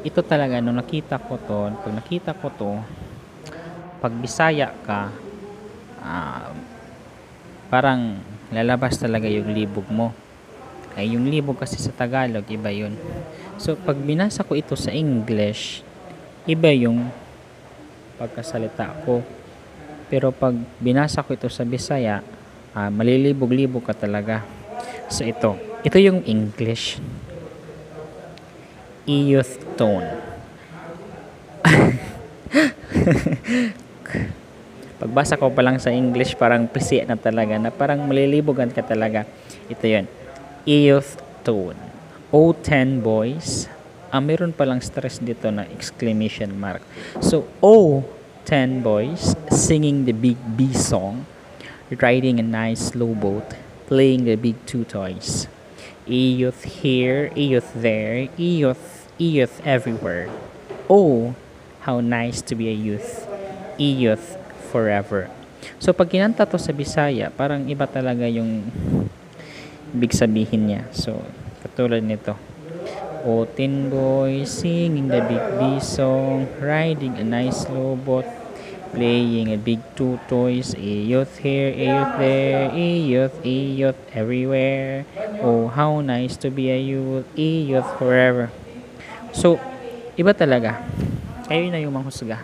ito talaga, nung nakita ko to, pag nakita ko to, pag Bisaya ka, ah, parang lalabas talaga yung libog mo. Ay, yung libog kasi sa Tagalog, iba yun. So, pag binasa ko ito sa English, iba yung pagkasalita ko. Pero pag binasa ko ito sa Bisaya, malilibog-libog ka talaga. So, ito yung English. Iyuth tone. Pagbasa ko pa lang sa English, parang pisi na talaga, na parang malilibogan ka talaga. Ito yun. Iyuth tone. O10 boys. Meron palang stress dito na exclamation mark. So, O10 boys singing the big B song, riding a nice slow boat, playing the big two toys. Iyuth here, iyuth there, iyuth everywhere. Oh, how nice to be a youth. Iyuth forever. So, pag kinanta to sa Bisaya, parang iba talaga yung ibig sabihin niya. So, katulad nito. O tin boys singing the big B song, riding a nice slow boat, playing a big two toys, a youth here, a youth there, a youth everywhere. Oh, how nice to be a youth, a youth forever. So, iba talaga. Kayo na yung manghusga.